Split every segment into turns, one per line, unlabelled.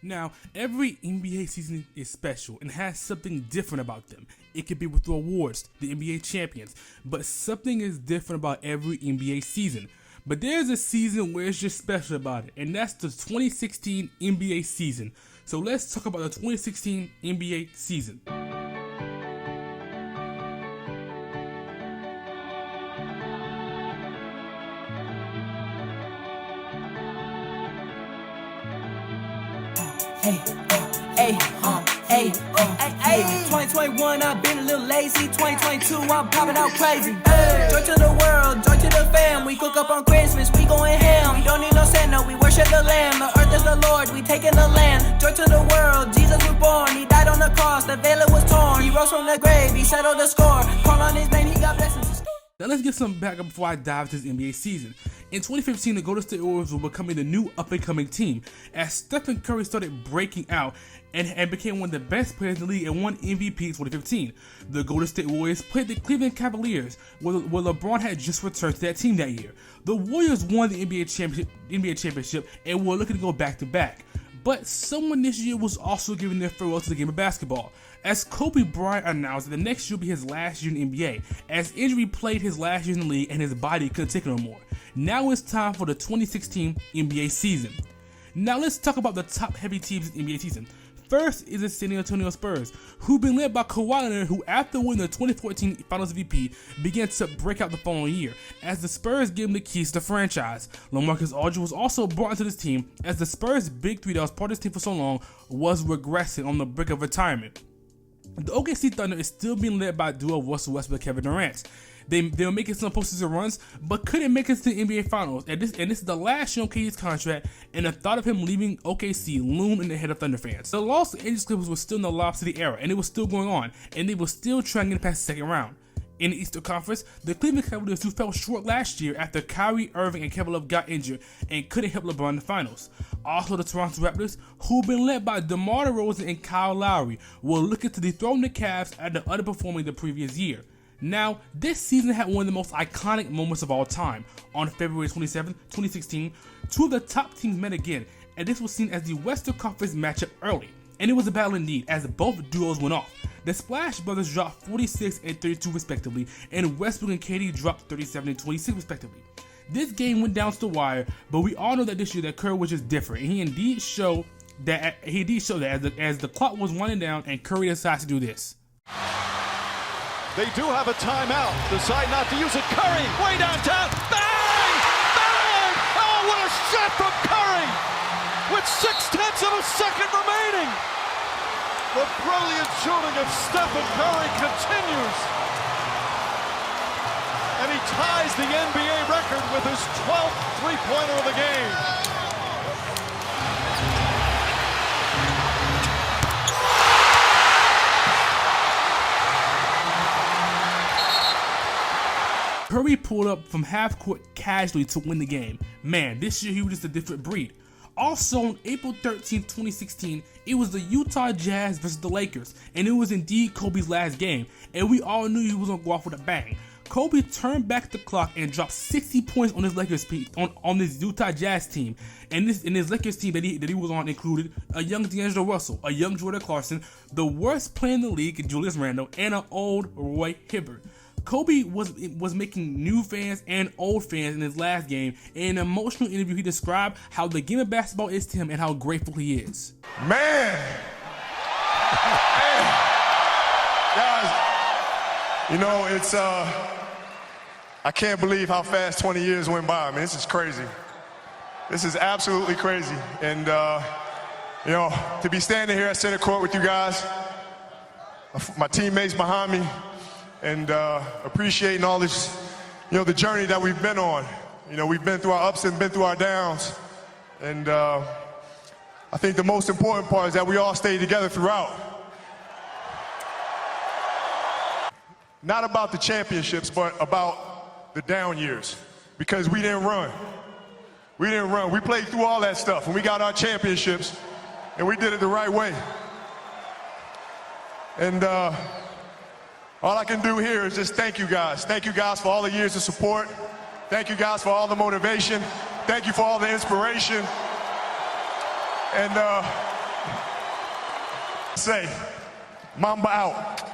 Now, every NBA season is special and has something different about them. It could be with the awards, the NBA champions, but something is different about every NBA season. But there's a season where it's just special about it, and that's the 2016 NBA season. So let's talk about the 2016 NBA season.
Hey, 2021, I've been a little lazy. 2022, I'm popping out crazy. Joy to the world, joy to the fam. We cook up on Christmas, we going ham. We don't need no Santa, we worship the Lamb. The earth is the Lord, we taking the land. Joy to the world, Jesus was born. He died on the cross, the veil was torn. He rose from the grave, he settled the score. Call on his name, he got blessings.
Now let's get some backup before I dive into this NBA season. In 2015, the Golden State Warriors were becoming the new up-and-coming team as Stephen Curry started breaking out and became one of the best players in the league and won MVP in 2015. The Golden State Warriors played the Cleveland Cavaliers, where LeBron had just returned to that team that year. The Warriors won the NBA championship and were looking to go back-to-back. But someone this year was also giving their farewell to the game of basketball, as Kobe Bryant announced that the next year will be his last year in the NBA, as injury played his last year in the league and his body couldn't take it no more. Now it's time for the 2016 NBA season. Now let's talk about the top heavy teams in the NBA season. First is the San Antonio Spurs, who've been led by Kawhi Leonard, who after winning the 2014 Finals MVP began to break out the following year, as the Spurs gave him the keys to the franchise. LaMarcus Aldridge was also brought into this team, as the Spurs' big three that was part of this team for so long was regressing on the brink of retirement. The OKC Thunder is still being led by a duo of Russell Westbrook and Kevin Durant. They were making some postseason runs, but couldn't make it to the NBA Finals. And this is the last year on KD's contract, and the thought of him leaving OKC loomed in the head of Thunder fans. The Los Angeles Clippers were still in the Lob City era, and it was still going on, and they were still trying to get past the second round. In the Eastern Conference, the Cleveland Cavaliers, who fell short last year after Kyrie Irving and Kevin Love got injured and couldn't help LeBron in the finals. Also, the Toronto Raptors, who've been led by DeMar DeRozan and Kyle Lowry, were looking to dethrone the Cavs after underperforming the previous year. Now, this season had one of the most iconic moments of all time. On February 27, 2016, two of the top teams met again, and this was seen as the Western Conference matchup early. And it was a battle indeed, as both duos went off. The Splash Brothers dropped 46 and 32 respectively, and Westbrook and KD dropped 37 and 26 respectively. This game went down to the wire, but we all know that this year that Curry was just different, and he indeed showed that as the clock was winding down, and Curry decides to do this.
They do have a timeout. Decide not to use it. Curry, way downtown. Bang! Bang! Oh, what a shot from Curry! With 0.6 of a second remaining. The brilliant shooting of Stephen Curry continues. And he ties the NBA record with his 12th three-pointer of the game.
Curry pulled up from half court casually to win the game. Man, this year he was just a different breed. Also on April 13, 2016, it was the Utah Jazz versus the Lakers, and it was indeed Kobe's last game, and we all knew he was gonna go off with a bang. Kobe turned back the clock and dropped 60 points on his Lakers on this Utah Jazz team, and his Lakers team that he was on included a young D'Angelo Russell, a young Jordan Clarkson, the worst player in the league, Julius Randle, and an old Roy Hibbert. Kobe was making new fans and old fans in his last game. In an emotional interview, he described how the game of basketball is to him and how grateful he is.
Man, guys, you know, it's I can't believe how fast 20 years went by. I mean, this is crazy. This is absolutely crazy. And you know, to be standing here at center court with you guys, my teammates behind me, and appreciating all this, you know, the journey that we've been on. You know, we've been through our ups and been through our downs. And I think the most important part is that we all stayed together throughout. Not about the championships, but about the down years. Because we didn't run. We didn't run. We played through all that stuff, and we got our championships, and we did it the right way. And all I can do here is just thank you guys. Thank you guys for all the years of support. Thank you guys for all the motivation. Thank you for all the inspiration. And Say, Mamba out.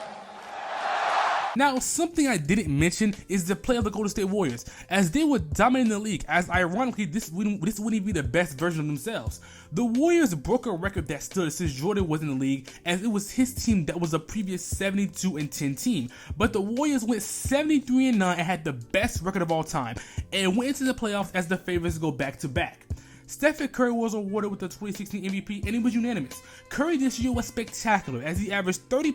Now, something I didn't mention is the play of the Golden State Warriors, as they were dominating the league, as ironically this wouldn't be the best version of themselves. The Warriors broke a record that stood since Jordan was in the league, as it was his team that was a previous 72-10 team. But the Warriors went 73-9 and had the best record of all time, and went into the playoffs as the favorites go back-to-back. Stephen Curry was awarded with the 2016 MVP, and it was unanimous. Curry this year was spectacular, as he averaged 30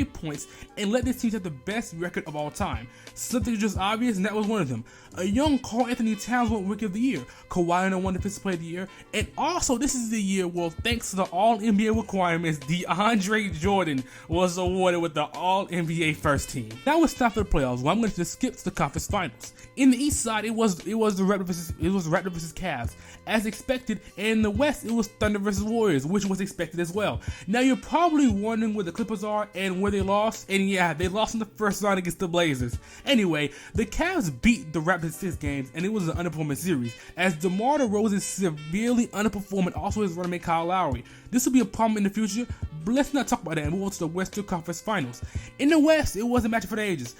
points and led this team to have the best record of all time. Something just obvious, and that was one of them. A young Karl Anthony Towns won Rookie of the Year. Kawhi Leonard won Defensive Player of the Year, and also this is the year, well, thanks to the All-NBA requirements, DeAndre Jordan was awarded with the All-NBA First Team. Now it's time for the playoffs, where I'm going to just skip to the conference finals. In the East side, it was the Raptors versus Cavs, as expected, and in the West, it was Thunder versus Warriors, which was expected as well. Now you're probably wondering where the Clippers are and where they lost, and yeah, they lost in the first round against the Blazers. Anyway, the Cavs beat the Raptors 6 games, and it was an underperforming series, as DeMar DeRozan severely underperformed, and also his running mate Kyle Lowry. This will be a problem in the future, but let's not talk about that and move on to the Western Conference Finals. In the West, it was a match for the ages,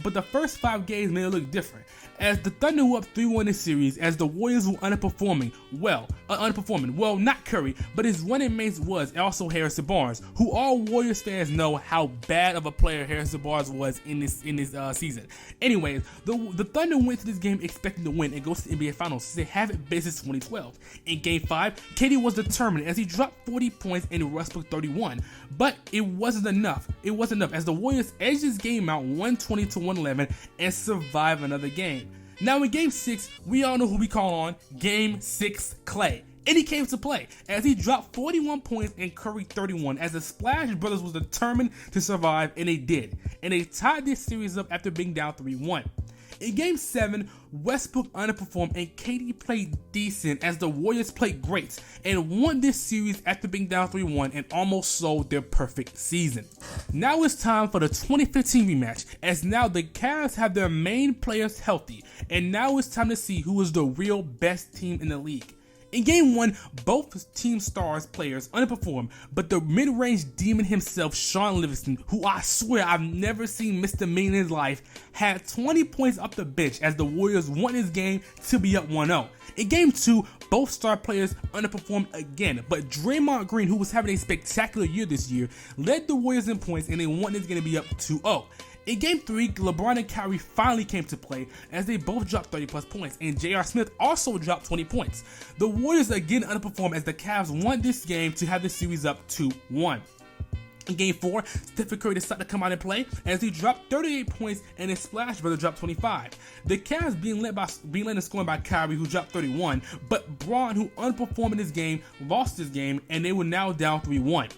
but the first 5 games made it look different, as the Thunder were up 3-1 in this series, as the Warriors were underperforming. Well, not Curry, but his running mates was also Harrison Barnes, who all Warriors fans know how bad of a player Harrison Barnes was in this season. Anyways, the Thunder went to this game expecting to win and go to the NBA Finals, since they haven't been since 2012. In Game 5, KD was determined, as he dropped 40 points and Westbrook 31, but it wasn't enough. It wasn't enough, as the Warriors edged this game out 120-111 and survived another game. Now in Game 6, we all know who we call on, Game 6 Clay. And he came to play, as he dropped 41 points and Curry 31, as the Splash Brothers was determined to survive, and they did. And they tied this series up after being down 3-1. In Game 7, Westbrook underperformed and KD played decent, as the Warriors played great and won this series after being down 3-1 and almost sold their perfect season. Now it's time for the 2015 rematch, as now the Cavs have their main players healthy, and now it's time to see who is the real best team in the league. In Game 1, both team stars players underperformed, but the mid-range demon himself, Shaun Livingston, who I swear I've never seen Mr. Mean in his life, had 20 points off the bench as the Warriors won this game to be up 1-0. In Game 2, both star players underperformed again, but Draymond Green, who was having a spectacular year this year, led the Warriors in points, and they won this game to be up 2-0. In Game 3, LeBron and Kyrie finally came to play, as they both dropped 30-plus points, and J.R. Smith also dropped 20 points. The Warriors again underperformed, as the Cavs won this game to have the series up 2-1. In Game 4, Stephen Curry decided to come out and play, as he dropped 38 points and his Splash Brother dropped 25. The Cavs being led and scoring by Kyrie, who dropped 31, but Braun, who underperformed in this game, lost this game, and they were now down 3-1.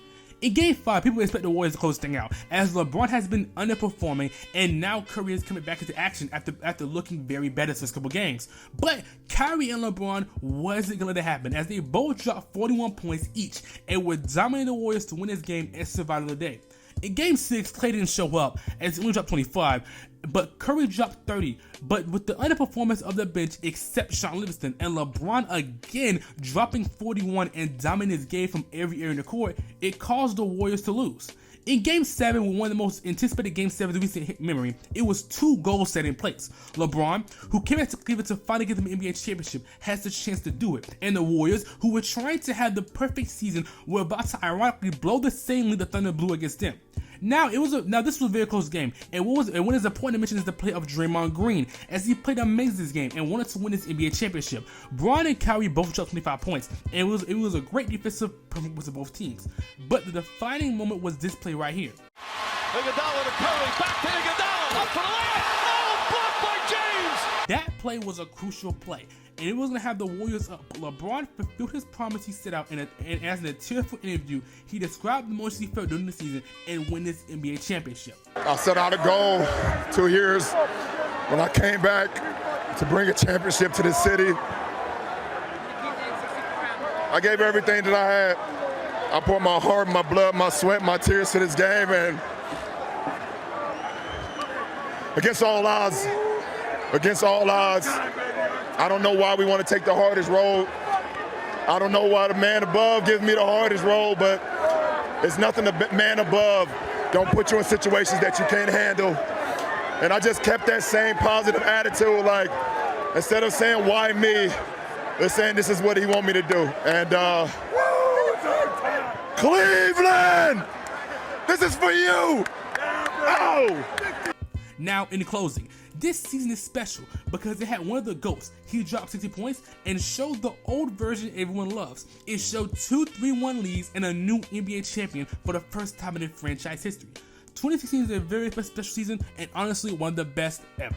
In Game 5, people expect the Warriors to close this thing out, as LeBron has been underperforming, and now Curry is coming back into action after looking very bad this couple games. But Kyrie and LeBron wasn't going to let it happen, as they both dropped 41 points each, and were dominating the Warriors to win this game and survive the day. In Game 6, Clay didn't show up, as he only dropped 25, but Curry dropped 30, but with the underperformance of the bench except Shaun Livingston, and LeBron again dropping 41 and dominating his game from every area in the court, it caused the Warriors to lose. In Game 7, one of the most anticipated Game 7s in recent memory, it was 2 goals set in place. LeBron, who came out to Cleveland to finally get them an NBA championship, has the chance to do it, and the Warriors, who were trying to have the perfect season, were about to ironically blow the same lead the Thunder blew against them. Now this was a very close game, and what is important to mention is the play of Draymond Green, as he played amazing this game and wanted to win this NBA championship. Braun and Kyrie both dropped 25 points, and it was a great defensive performance of both teams. But the defining moment was this play right here.
Iguodala to Curry, back to Iguodala, up for the layup. Oh, blocked by James!
That play was a crucial play, and it was going to have the Warriors up. LeBron fulfilled his promise he set out, and as in a tearful interview, he described the emotions he felt during the season and win this NBA championship.
I set out a goal 2 years when I came back to bring a championship to this city. I gave everything that I had. I poured my heart, my blood, my sweat, my tears to this game, and against all odds, I don't know why we want to take the hardest road.
I don't know why the man above gives me the hardest role, but it's nothing the man above don't put you in situations that you can't handle. And I just kept that same positive attitude, like, instead of saying, why me, they're saying this is what he want me to do. And Cleveland, this is for you. Oh.
Now, in closing, this season is special because it had one of the GOATs. He dropped 60 points and showed the old version everyone loves. It showed 2 3-1 leads and a new NBA champion for the first time in franchise history. 2016 is a very special season and honestly one of the best ever.